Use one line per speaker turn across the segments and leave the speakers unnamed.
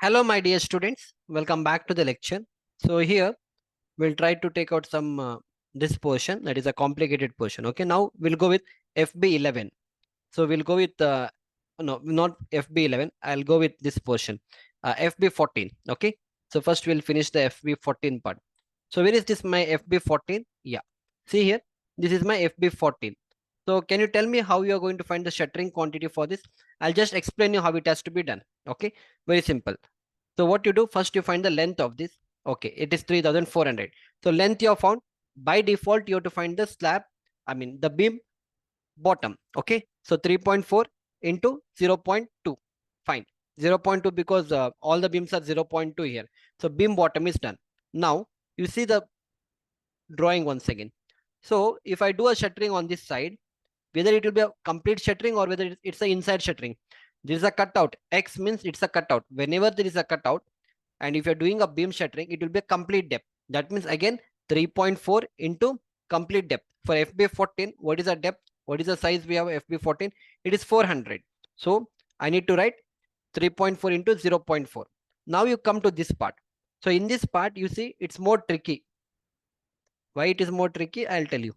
Hello, my dear students. Welcome back to the lecture. So here we'll try to take out some this portion that is a complicated portion. Okay, now we'll go with FB11. So we'll go with no, not FB11. I'll go with this portion, FB14. Okay. So first we'll finish the FB14 part. So where is this my FB14? Yeah. See here. This is my FB14. So can you tell me how you are going to find the shuttering quantity for this? I'll just explain you how it has to be done. Okay. Very simple. So what you do, first you find the length of this. Okay, it is 3400. So length you have found. By default, you have to find the slab, I mean the beam bottom. Okay, so 3.4 into 0.2. Fine. 0.2 because all the beams are 0.2 here. So beam bottom is done. Now you see the drawing once again. So if I do a shuttering on this side, whether it will be a complete shuttering or whether it's a inside shuttering, there is a cutout. X means it's a cutout. Whenever there is a cutout, and if you're doing a beam shuttering, it will be a complete depth. That means again 3.4 into complete depth. For FB14, what is the depth? What is the size we have FB14? It is 400. So I need to write 3.4 into 0.4. Now you come to this part. So in this part, you see it's more tricky. Why it is more tricky? I'll tell you.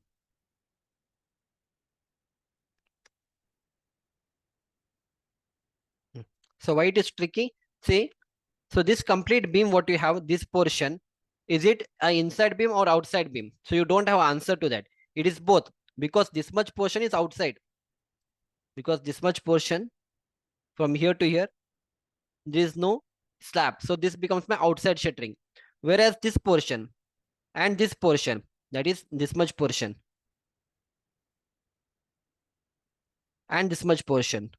So why it is tricky? See, so this complete beam, what you have, this portion, is it an inside beam or outside beam? So you don't have answer to that. It is both because this much portion is outside. Because this much portion from here to here, there is no slab. So this becomes my outside shuttering. Whereas this portion and this portion, that is this much portion and this much portion,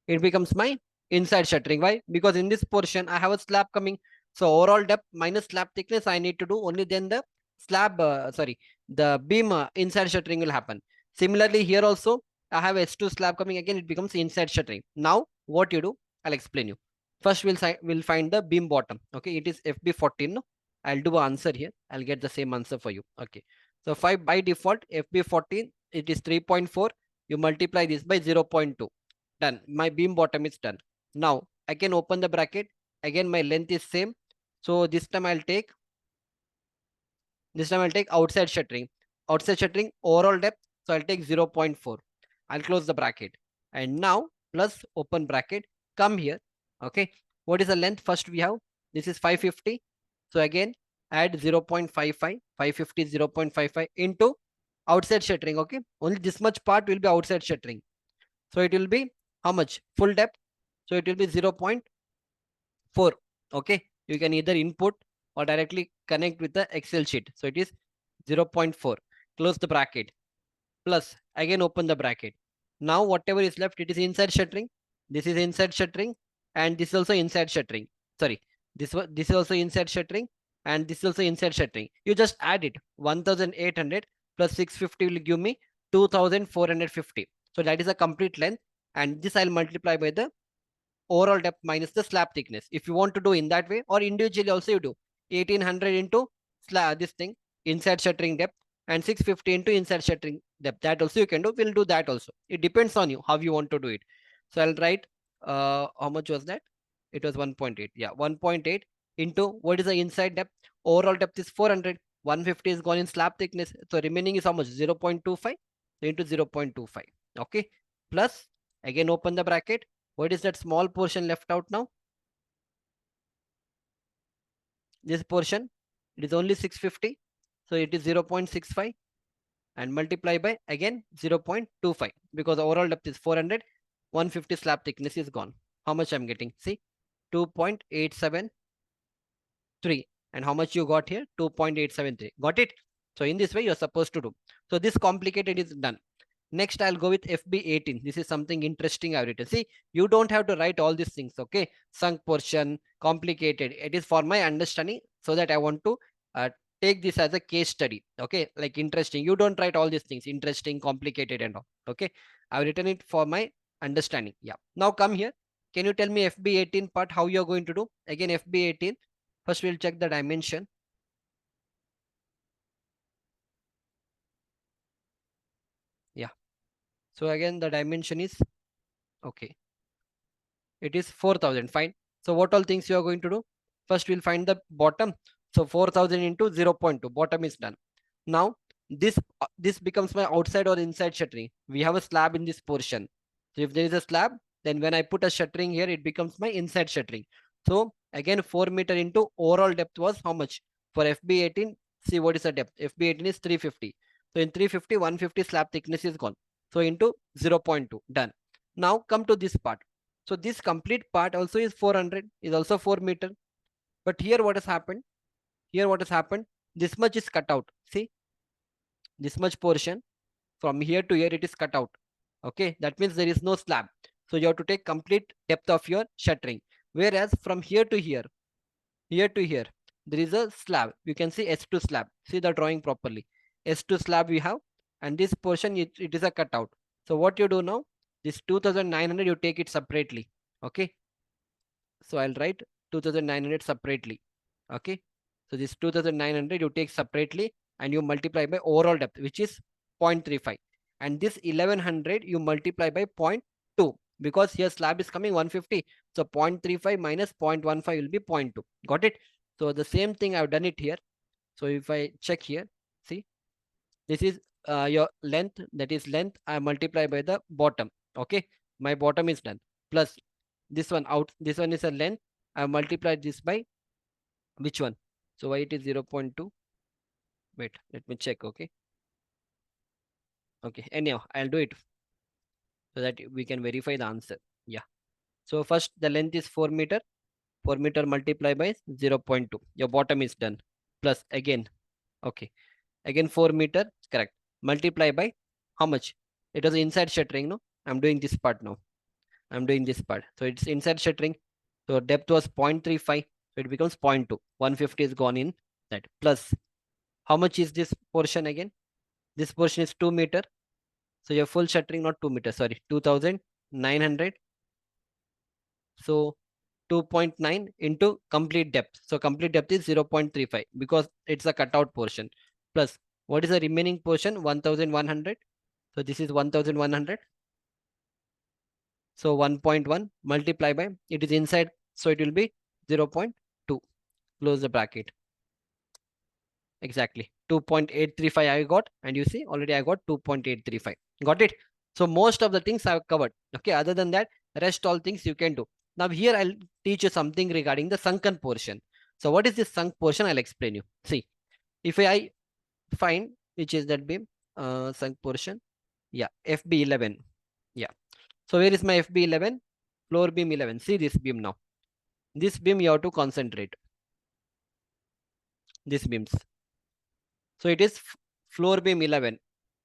it becomes my inside shuttering. Why? Because in this portion, I have a slab coming. So overall depth minus slab thickness, I need to do only then the slab, the beam inside shuttering will happen. Similarly, here also, I have S2 slab coming again, it becomes inside shuttering. Now, what you do, I'll explain you. First, we'll find the beam bottom. Okay, it is FB14. No? I'll do an answer here. I'll get the same answer for you. Okay. So 5 by default, FB14, it is 3.4. You multiply this by 0.2. Done. My beam bottom is done. Now I can open the bracket. Again, my length is same. So this time I'll take outside shuttering. Outside shuttering overall depth. So I'll take 0.4. I'll close the bracket. And now plus open bracket. Come here. Okay. What is the length? First we have. This is 550. So again add 0.55. 550 0.55 into outside shuttering. Okay. Only this much part will be outside shuttering. So it will be how much? Full depth. So it will be 0.4. Okay. You can either input or directly connect with the Excel sheet. So it is 0.4. Close the bracket. Plus again open the bracket. Now whatever is left, it is inside shuttering. This is inside shuttering. And this is also inside shuttering. Sorry. This is also inside shuttering. And this is also inside shuttering. You just add it. 1800 plus 650 will give me 2450. So that is a complete length. And this I'll multiply by the overall depth minus the slab thickness. If you want to do in that way or individually also you do 1800 into slab this thing inside shuttering depth and 650 into inside shuttering depth. That also you can do. We'll do that also. It depends on you how you want to do it. So I'll write how much was that? It was 1.8. Yeah, 1.8 into what is the inside depth? Overall depth is 400. 150 is gone in slab thickness. So remaining is how much? 0.25 into 0.25. Okay. Plus again open the bracket. What is that small portion left out now? This portion, it is only 650. So it is 0.65 and multiply by again 0.25 because overall depth is 400. 150 slab thickness is gone. How much I'm getting? See, 2.873. And how much you got here? 2.873. Got it? So in this way, you're supposed to do. So this complicated is done. Next, I'll go with FB18. This is something interesting I've written. See, you don't have to write all these things, okay? Sunk portion, complicated. It is for my understanding so that I want to take this as a case study, okay? Like interesting. You don't write all these things, interesting, complicated and all, okay? I've written it for my understanding. Yeah. Now come here. Can you tell me FB18 part, how you're going to do? Again, FB18. First, we'll check the dimension. Yeah. So again, the dimension is, okay. It is 4,000. Fine. So what all things you are going to do? First, we'll find the bottom. So 4,000 into 0.2. Bottom is done. Now, this becomes my outside or inside shuttering. We have a slab in this portion. So if there is a slab, then when I put a shuttering here, it becomes my inside shuttering. So again, 4 meter into overall depth was how much? For FB18, see what is the depth. FB18 is 350. So in 350, 150 slab thickness is gone. So into 0.2. Done. Now come to this part. So this complete part also is 400, is also 4 meter. But here what has happened? Here what has happened? This much is cut out. See, this much portion from here to here, it is cut out. Okay, that means there is no slab. So you have to take complete depth of your shuttering. Whereas from here to here, there is a slab. You can see S2 slab. See the drawing properly. S2 slab we have, and this portion, it is a cutout. So what you do now? This 2,900, you take it separately. Okay, so I'll write 2,900 separately. Okay, so this 2,900 you take separately and you multiply by overall depth, which is 0.35, and this 1100 you multiply by 0.2, because here slab is coming 150. So 0.35 minus 0.15 will be 0.2. Got it? So the same thing I've done it here. So if I check here, see, this is your length, that is length I multiply by the bottom. Okay, my bottom is done, plus this one out, this one is a length, I multiplied this by which one? So why it is 0.2? Wait, let me check. Okay, okay, anyhow I'll do it so that we can verify the answer. Yeah, so first the length is 4 meter. 4 meter multiplied by 0.2, your bottom is done, plus again, okay, again 4 meter, correct, multiply by how much? It was inside shuttering, no? I'm doing this part now. I'm doing this part. So it's inside shuttering. So depth was 0.35. So it becomes 0.2. 150 is gone in that. Plus, how much is this portion again? This portion is 2 meter. So your full shuttering, not 2 meter, sorry, 2,900. So 2.9 into complete depth. So complete depth is 0.35 because it's a cutout portion. Plus, what is the remaining portion? 1,100. So this is 1,100. So 1.1 multiply by, it is inside, so it will be 0.2. Close the bracket. Exactly. 2.835 I got, and you see already I got 2.835. Got it? So most of the things I've covered. Okay, other than that, rest all things you can do. Now here I'll teach you something regarding the sunken portion. So what is this sunk portion? I'll explain you. See, if I find which is that beam, sunk portion. Yeah, FB11. Yeah. So where is my FB11? Floor beam 11. See this beam now. This beam you have to concentrate. This beams. So it is floor beam 11.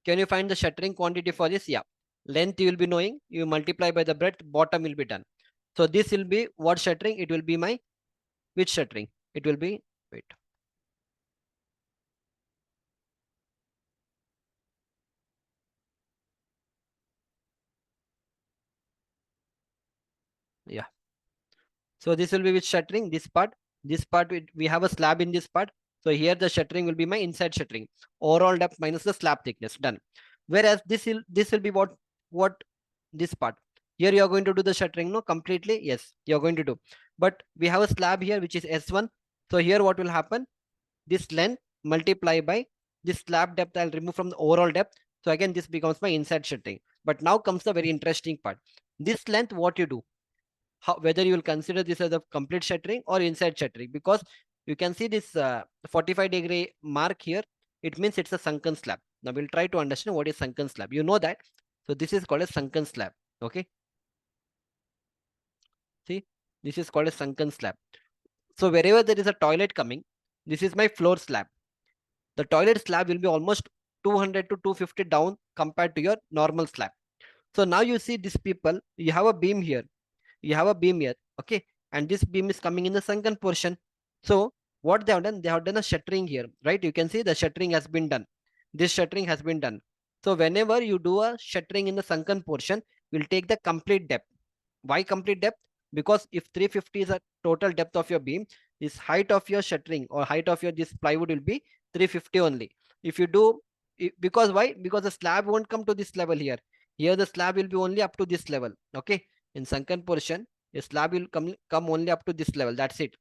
Can you find the shuttering quantity for this? Yeah. Length you will be knowing. You multiply by the breadth. Bottom will be done. So this will be what shuttering? It will be my which shuttering? It will be, wait. Yeah. So this will be with shuttering, this part. This part, we have a slab in this part. So here the shuttering will be my inside shuttering. Overall depth minus the slab thickness. Done. Whereas this will be what this part. Here you are going to do the shuttering, no? Completely? Yes, you are going to do. But we have a slab here which is S1. So here what will happen? This length multiply by this slab depth I'll remove from the overall depth. So again this becomes my inside shuttering. But now comes the very interesting part. This length, what you do? Whether you will consider this as a complete shuttering or inside shuttering, because you can see this 45-degree mark here. It means it's a sunken slab. Now we'll try to understand what is sunken slab. You know that. So this is called a sunken slab. Okay. See, this is called a sunken slab. So wherever there is a toilet coming, this is my floor slab. The toilet slab will be almost 200 to 250 down compared to your normal slab. So now you see these people, you have a beam here. You have a beam here, okay, and this beam is coming in the sunken portion. So what they have done, they have done a shuttering here, right? You can see the shuttering has been done. This shuttering has been done. So whenever you do a shuttering in the sunken portion, we'll take the complete depth. Why complete depth? Because if 350 is a total depth of your beam, this height of your shuttering or height of your this plywood will be 350 only. If you do, because why? Because the slab won't come to this level here. Here the slab will be only up to this level, okay, in sunken portion. Your slab will come only up to this level. That's it.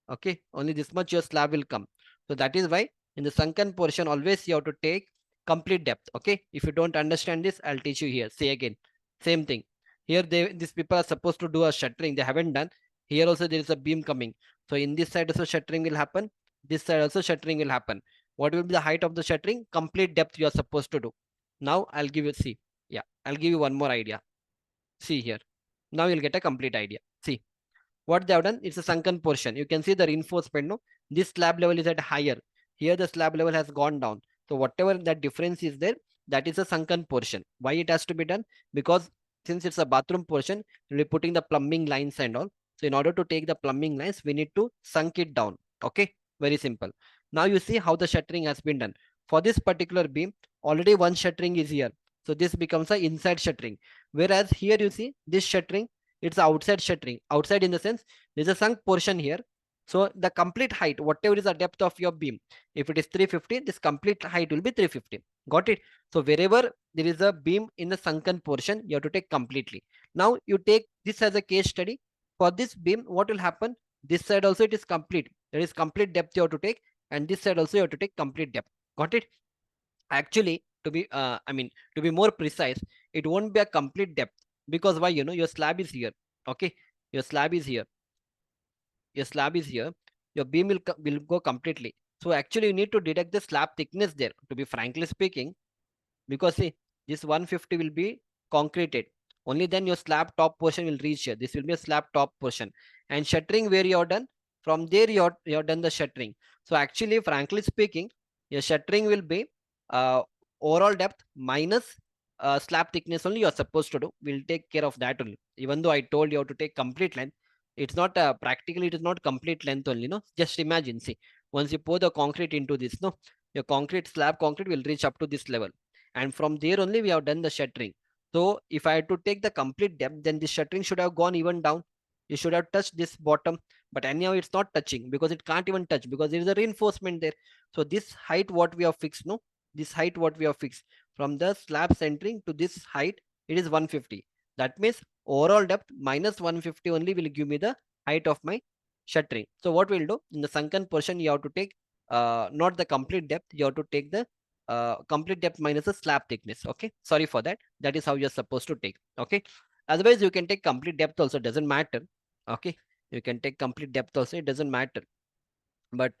Okay, only this much your slab will come. So that is why in the sunken portion always you have to take complete depth. Okay, if you don't understand this, I'll teach you here. See again, same thing. Here these people are supposed to do a shuttering, they haven't done. Here also there is a beam coming, so in this side also shuttering will happen, this side also shuttering will happen. What will be the height of the shuttering? Complete depth you are supposed to do. Now I'll give you, see, yeah, I'll give you one more idea. See here, now you'll get a complete idea. See what they have done. It's a sunken portion. You can see the reinforcement. No, this slab level is at higher. Here the slab level has gone down. So whatever that difference is there, that is a sunken portion. Why it has to be done? Because since it's a bathroom portion, we'll be putting the plumbing lines and all. So in order to take the plumbing lines, we need to sunk it down. Okay, very simple. Now you see how the shuttering has been done. For this particular beam, already one shuttering is here. So this becomes a inside shuttering. Whereas here you see this shuttering, it's outside shuttering. Outside in the sense there's a sunk portion here. So the complete height, whatever is the depth of your beam, if it is 350, this complete height will be 350. Got it? So wherever there is a beam in the sunken portion, you have to take completely. Now you take this as a case study. For this beam, what will happen? This side also it is complete. There is complete depth you have to take, and this side also you have to take complete depth. Got it? Actually, to be more precise, it won't be a complete depth. Because why? Your slab is here. Okay, your slab is here, your slab is here, your beam will go completely. So actually you need to deduct the slab thickness there, to be frankly speaking. Because see, this 150 will be concreted. Only then your slab top portion will reach here. This will be a slab top portion. And shuttering where you are done, from there you are done the shuttering. So actually, frankly speaking, your shuttering will be uh, overall depth minus slab thickness only you are supposed to do. We'll take care of that only. Even though I told you how to take complete length, it's not practically, it is not complete length only. No, just imagine, see, once you pour the concrete into this, no, your concrete slab concrete will reach up to this level, and from there only we have done the shuttering. So if I had to take the complete depth, then the shuttering should have gone even down. You should have touched this bottom, but anyhow it's not touching because it can't even touch because there is a reinforcement there. So this height what we have fixed, no, this height what we have fixed from the slab centering to this height, it is 150. That means overall depth minus 150 only will give me the height of my shuttering. So what we'll do in the sunken portion, you have to take not the complete depth, you have to take the complete depth minus the slab thickness. Okay, sorry for that. That is how you're supposed to take. Okay, otherwise you can take complete depth also, doesn't matter. Okay, you can take complete depth also, it doesn't matter. But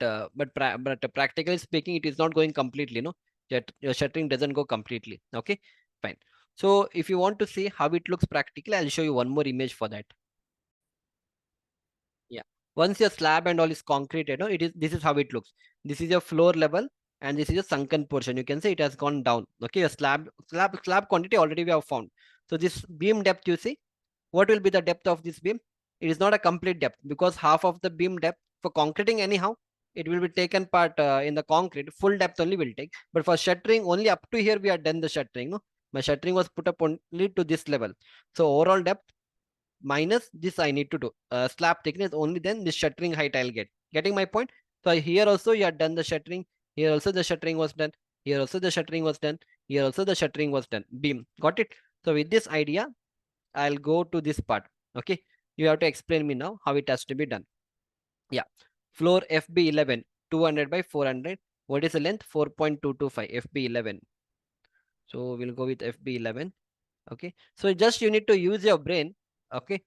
practically speaking, it is not going completely. No, your shuttering doesn't go completely. Okay, fine. So if you want to see how it looks practically, I'll show you one more image for that. Yeah. Once your slab and all is concrete, this is how it looks. This is your floor level and this is a sunken portion. You can see it has gone down. Okay, your slab quantity already we have found. So this beam depth, you see, what will be the depth of this beam? It is not a complete depth because half of the beam depth for concreting anyhow, it will be taken part in the concrete. Full depth only will take. But for shuttering, only up to here we are done the shuttering. No? My shuttering was put up only to this level. So overall depth minus this I need to do. Slab thickness, only then this shuttering height I'll get. Getting my point? So here also you have done the shuttering. Here also the shuttering was done. Here also the shuttering was done. Here also the shuttering was done. Beam. Got it? So with this idea, I'll go to this part. Okay. You have to explain me now how it has to be done. Yeah. Floor FB11, 200 by 400. What is the length? 4.225 FB11. So we'll go with FB11. Okay, so just you need to use your brain. Okay,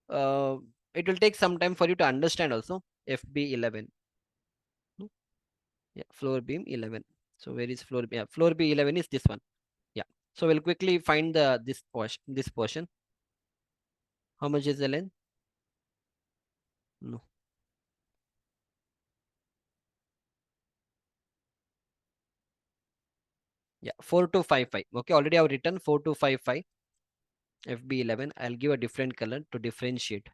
uh, it will take some time for you to understand also. FB11. Yeah, floor beam 11. So where is floor beam? Yeah, floor B 11 is this one. Yeah, so we'll quickly find the this portion. How much is the length? No. Yeah, 4255. Okay, already I've written 4255 FB11. I'll give a different color to differentiate.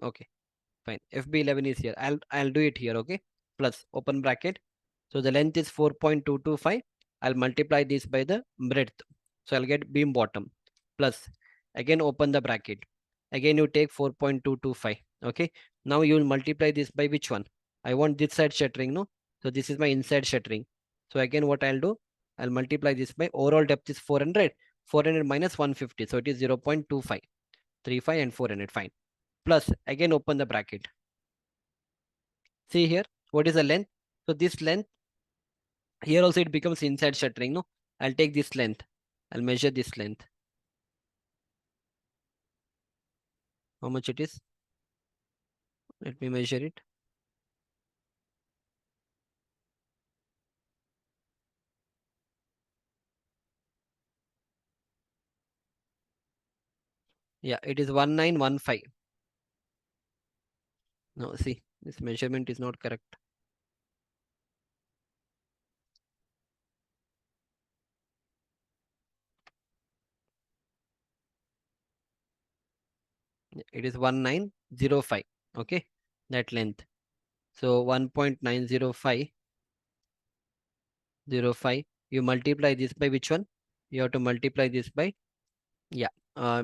Okay, fine. FB11 is here. I'll do it here. Okay, plus open bracket. So the length is 4.225. I'll multiply this by the breadth. So I'll get beam bottom plus again open the bracket. Again you take 4.225. Okay. Now you will multiply this by which one? I want this side shuttering, no? So this is my inside shuttering. So again, what I'll do, I'll multiply this by overall depth is 400. 400 minus 150. So it is 0.25. 35 and 400. Fine. Plus, again, open the bracket. See here, what is the length? So this length, here also it becomes inside shuttering. No, I'll take this length. I'll measure this length. How much it is? Let me measure it. Yeah, it is 1915. No, see, this measurement is not correct. It is 1905. Okay, that length. So 1.905. You multiply this by which one? You have to multiply this by, yeah,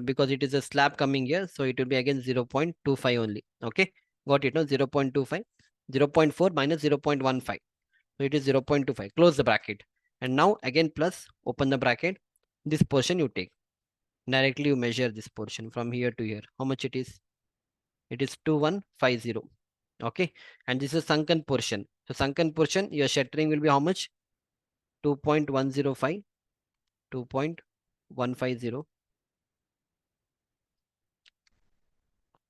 because it is a slab coming here, so it will be again 0.25 only. Okay, got it? No, 0.25. 0.4 minus 0.15. So it is 0.25. Close the bracket. And now again plus, open the bracket. This portion you take. Directly you measure this portion from here to here. How much it is? It is 2150. Okay. And this is sunken portion. So sunken portion, your shuttering will be how much? 2.105. 2.150.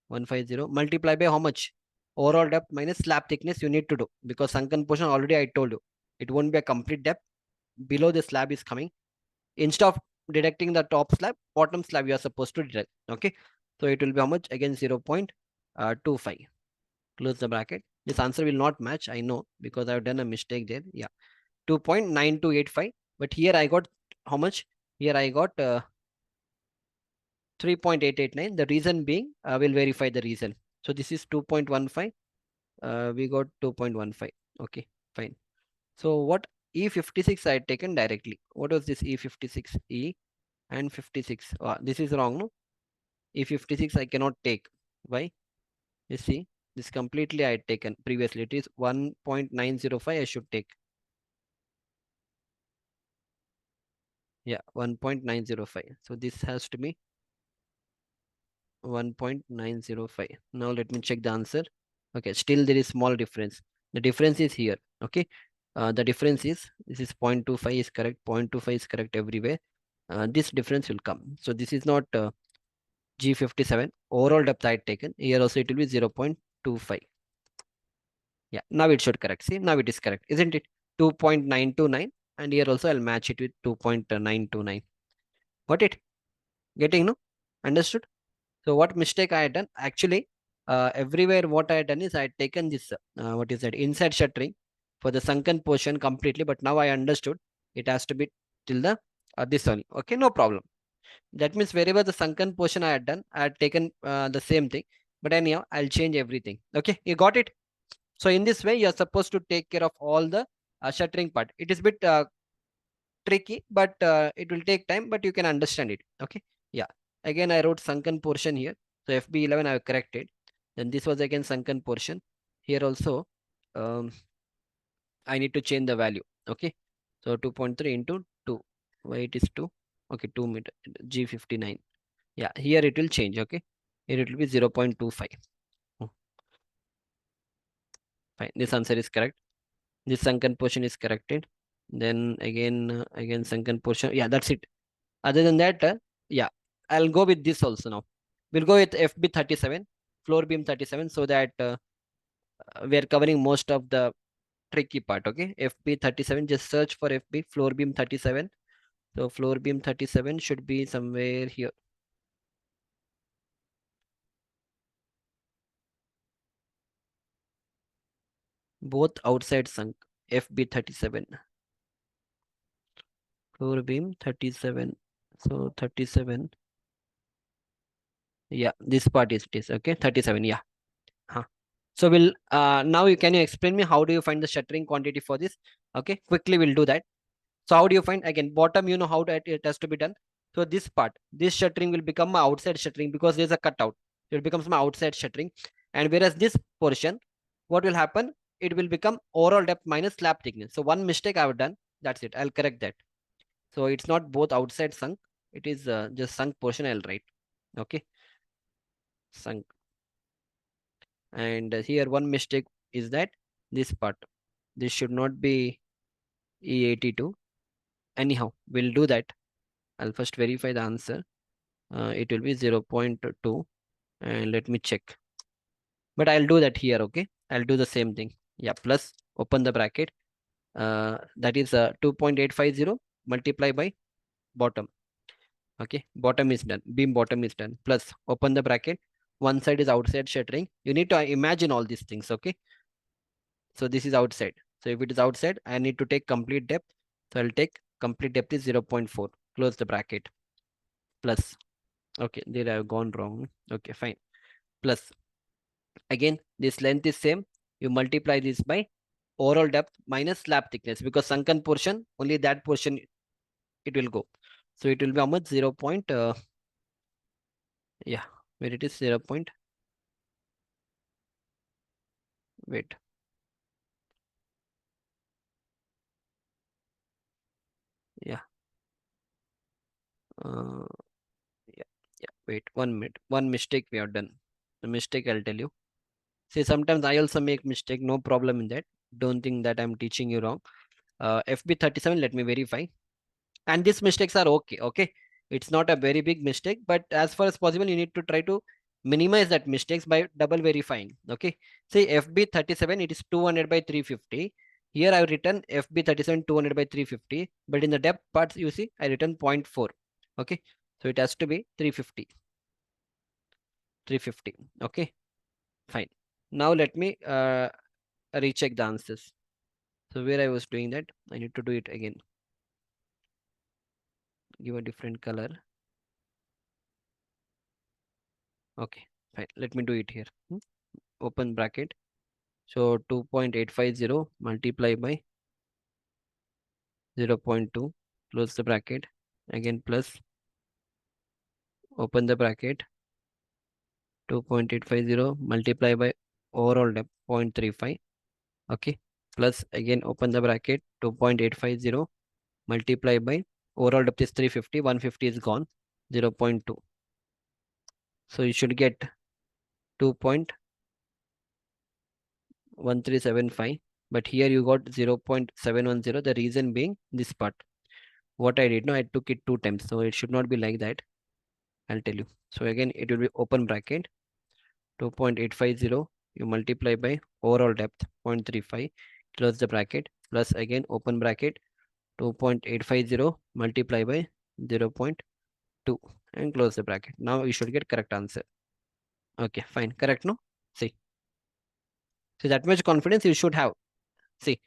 150 multiply by how much? Overall depth minus slab thickness you need to do, because sunken portion already I told you it won't be a complete depth. Below the slab is coming. Instead of deducting the top slab, bottom slab you are supposed to deduct. Okay, so it will be how much? Again 0.25. Close the bracket. This answer will not match, I know, because I've done a mistake there. Yeah, 2.9285. But here I got how much? Here I got 3.889. The reason being, I will verify the reason. So this is 2.15. We got 2.15. Okay, fine. So what E56 I had taken directly. What was this E56? E and 56. This is wrong, no? E56 I cannot take. Why? You see, this completely I had taken previously. It is 1.905 I should take. Yeah, 1.905. So this has to be 1.905. Now let me check the answer. Okay, still there is small difference. The difference is here. Okay, the difference is this is 0.25 is correct. 0.25 is correct everywhere. This difference will come. So this is not G57. Overall depth I had taken. Here also it will be 0.25. Yeah, now it should correct. See, now it is correct, isn't it? 2.929. And here also I'll match it with 2.929. Got it? Getting, no? Understood? So what mistake I had done? Actually, everywhere what I had done is I had taken this, what is that, inside shuttering for the sunken portion completely. But now I understood it has to be till the this only. Okay, no problem. That means wherever the sunken portion I had done, I had taken the same thing. But anyhow, I'll change everything. Okay, you got it? So in this way, you're supposed to take care of all the shuttering part. It is a bit tricky, but it will take time, but you can understand it. Okay. Yeah. Again, I wrote sunken portion here. So FB11 I have corrected. Then this was again sunken portion. Here also, um, I need to change the value. Okay. So 2.3 into 2. Why it is 2? Okay, 2 meter. G59. Yeah, here it will change. Okay. Here it will be 0.25. Oh, fine. This answer is correct. This sunken portion is corrected. Then again sunken portion. Yeah, that's it. Other than that, yeah, I'll go with this also now. We'll go with FB37, floor beam 37, so that we are covering most of the tricky part. Okay, FB37, just search for FB floor beam 37. So floor beam 37 should be somewhere here. Both outside sunk. FB37, floor beam 37. So 37. Yeah, this part is it is okay. 37. Yeah. Huh. So we'll now you can you explain me how do you find the shuttering quantity for this? Okay, quickly we'll do that. So how do you find? Again, bottom, you know how that it has to be done. So this part, this shuttering will become my outside shuttering because there's a cutout. It becomes my outside shuttering. And whereas this portion, what will happen? it will become overall depth minus slab thickness. So one mistake I have done. That's it. I'll correct that. So it's not both outside sunk. It is just sunk portion I'll write. Okay. Sunk. And here one mistake is that this part. This should not be E82. Anyhow, we'll do that. I'll first verify the answer. It will be 0.2 and let me check. But I'll do that here, okay? I'll do the same thing. Yeah, plus open the bracket. That is 2.850 multiply by bottom. Okay, bottom is done. Beam bottom is done. Plus open the bracket. One side is outside shuttering. You need to imagine all these things, okay? So this is outside. So if it is outside, I need to take complete depth. So I'll take complete depth is 0.4. Close the bracket. Plus, okay, there I have gone wrong. Okay, fine. Plus, again, this length is same. You multiply this by overall depth minus slab thickness because sunken portion, only that portion it will go. So it will be how much? 0. Yeah, where it is 0. Wait. Yeah. Uh, yeah. Yeah. Wait, 1 minute. One mistake we have done. The mistake I'll tell you. See, sometimes I also make mistake. No problem in that. Don't think that I'm teaching you wrong. FB37. Let me verify. And these mistakes are okay. It's not a very big mistake, but as far as possible you need to try to minimize that mistakes by double verifying. Okay, say FB37 it is 200 by 350. Here I've written FB37 200 by 350, but in the depth parts you see I written 0.4. Okay, so it has to be 350. Okay, fine. Now let me recheck the answers. So where I was doing that, I need to do it again. Give a different color. Okay, fine. Let me do it here. Open bracket. So 2.850 multiply by 0.2. Close the bracket. Again plus. Open the bracket. 2.850 multiply by overall depth 0.35. Okay. Plus again open the bracket. 2.850 multiply by overall depth is 350. 150 is gone. 0.2. So you should get 2.1375, but here you got 0.710. The reason being this part. What I did, no, I took it 2 times, so it should not be like that. I'll tell you. So again, it will be open bracket 2.850. You multiply by overall depth 0.35. Close the bracket. Plus again open bracket 2.850 multiply by 0.2 and close the bracket. Now you should get correct answer. Okay, fine. Correct, no? See. So that much confidence you should have. See,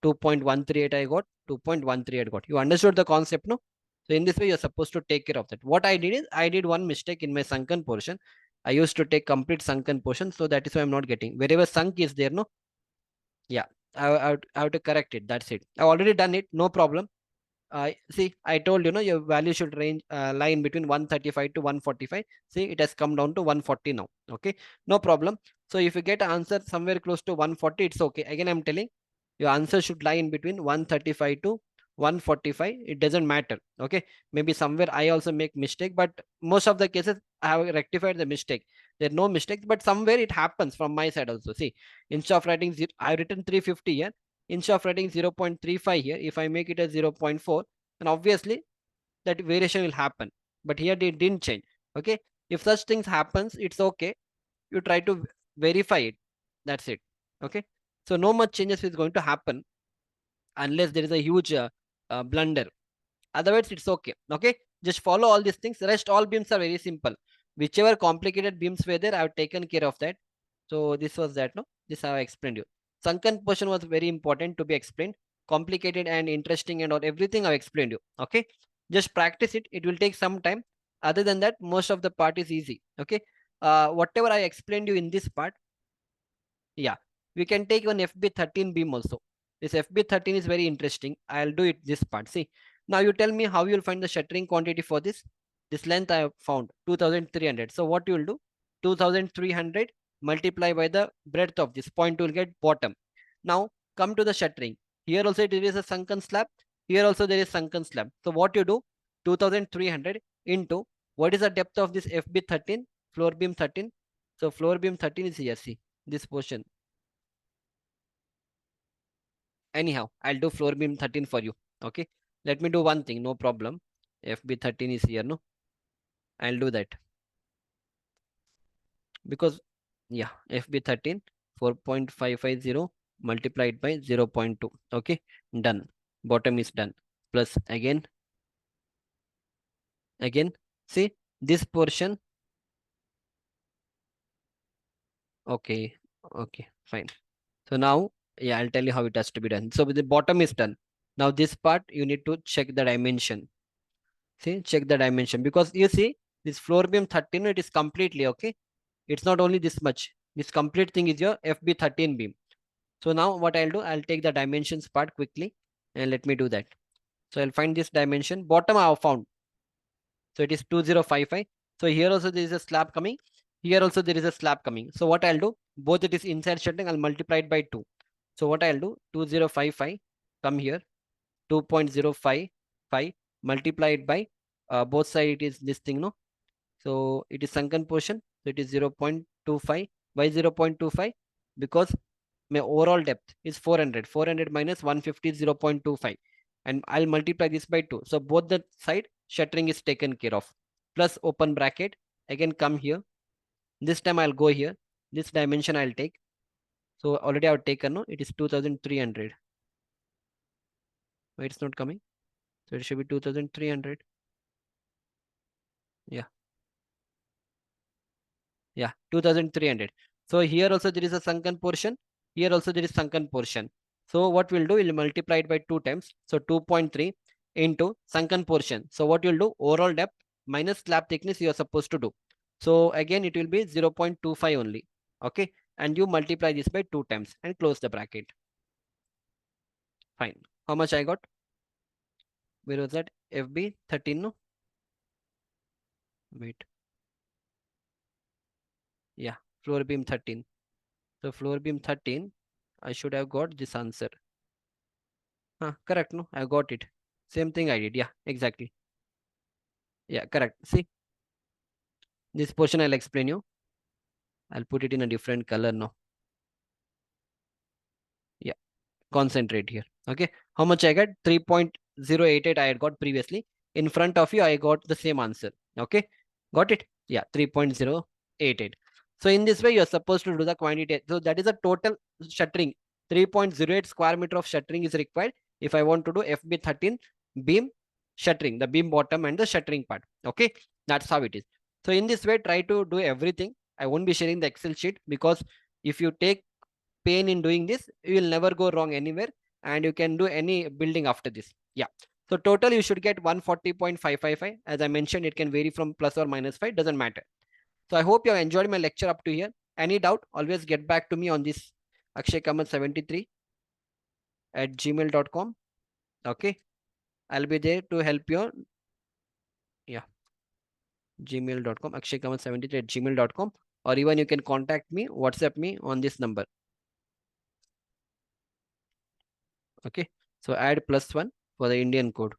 2.138 I got, 2.138 got. You understood the concept, no? So in this way, you're supposed to take care of that. What I did is, I did one mistake in my sunken portion. I used to take complete sunken portion, so that is why I'm not getting. Wherever sunk is there, no? Yeah, I have to correct it. That's it. I've already done it, no problem. See, I told you, your value should range lie in between 135 to 145. See, it has come down to 140 now. Okay, no problem. So if you get an answer somewhere close to 140, it's okay. Again, I'm telling your answer should lie in between 135 to 145. It doesn't matter. Okay, maybe somewhere I also make mistake, but most of the cases I have rectified the mistake. There are no mistakes, but somewhere it happens from my side also. See, instead of writing zero, I've written 350 here. Instead of writing 0.35 here, if I make it as 0.4, then obviously that variation will happen. But here it didn't change. Okay, if such things happens, it's okay. You try to verify it. That's it. Okay, so no much changes is going to happen unless there is a huge blunder. Otherwise, it's okay. Okay, just follow all these things. The rest all beams are very simple. Whichever complicated beams were there, I have taken care of that. So this was that, no? This I have explained you. Sunken portion was very important to be explained. Complicated and interesting and all everything I've explained you. Okay, just practice it. It will take some time. Other than that, most of the part is easy. Okay, whatever I explained you in this part, yeah, we can take one FB13 beam also. This FB13 is very interesting. I'll do it this part. See, now you tell me how you'll find the shuttering quantity for this. This length I have found 2300. So what you will do? 2300 multiply by the breadth of this point, you will get bottom. Now come to the shuttering. Here also there is a sunken slab. Here also there is sunken slab. So what you do? 2300 into what is the depth of this FB 13, floor beam 13. So floor beam 13 is here. See this portion. Anyhow, I'll do floor beam 13 for you. Okay. Let me do one thing. No problem. FB 13 is here. No, I'll do that because yeah, FB 13 4.550 multiplied by 0.2. Okay, done. Bottom is done. Plus again, see this portion. Okay, okay, fine. So now, yeah, I'll tell you how it has to be done. So with the bottom is done. Now this part you need to check the dimension. See, check the dimension because you see this floor beam 13, it is completely okay. It's not only this much. This complete thing is your FB 13 beam. So now what I'll do, I'll take the dimensions part quickly and let me do that. So I'll find this dimension. Bottom I have found. So it is 2055. So here also there is a slab coming. Here also there is a slab coming. So what I'll do, both it is inside shuttering, I'll multiply it by 2. So what I'll do, 2055, come here, 2.055, multiply it by, both side it is this thing, no? So it is sunken portion. So it is 0.25. Why 0.25? Because my overall depth is 400. 400 minus 150 is 0.25. And I'll multiply this by 2. So both the side shuttering is taken care of. Plus open bracket. Again come here. This time I'll go here. This dimension I'll take. So already I've taken, no? It is 2300. Why it's not coming? So it should be 2300. Yeah. Yeah, 2300. So here also there is a sunken portion. Here also there is sunken portion. So what we'll do, we'll multiply it by 2 times. So 2.3 into sunken portion. So what you'll do, overall depth minus slab thickness you are supposed to do. So again, it will be 0.25 only. Okay. And you multiply this by 2 times and close the bracket. Fine. How much I got? Where was that? FB 13, no? Wait. Yeah, floor beam 13. So floor beam 13, I should have got this answer. Correct, no? I got it. Same thing I did. Yeah, exactly. Yeah, correct. See, this portion I'll explain you. I'll put it in a different color now. Yeah, concentrate here. Okay. How much I got? 3.088 I had got previously. In front of you, I got the same answer. Okay. Got it? Yeah, 3.088. So in this way, you're supposed to do the quantity. So that is a total shuttering. 3.08 square meter of shuttering is required if I want to do FB 13 beam shuttering, the beam bottom and the shuttering part. Okay. That's how it is. So in this way, try to do everything. I won't be sharing the Excel sheet because if you take pain in doing this, you will never go wrong anywhere and you can do any building after this. Yeah. So total you should get 140.555. As I mentioned, it can vary from plus or minus 5, doesn't matter. So I hope you have enjoyed my lecture up to here. Any doubt, always get back to me on this akshaykamal73@gmail.com. Okay. I'll be there to help you. Yeah. gmail.com, akshaykamal73@gmail.com, or even you can contact me, WhatsApp me on this number. Okay. So add +1 for the Indian code.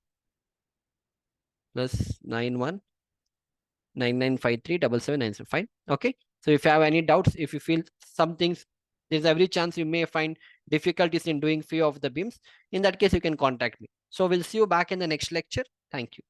Plus 9199537797. Fine. Okay. So if you have any doubts, if you feel some things, there's every chance you may find difficulties in doing few of the beams. In that case, you can contact me. So we'll see you back in the next lecture. Thank you.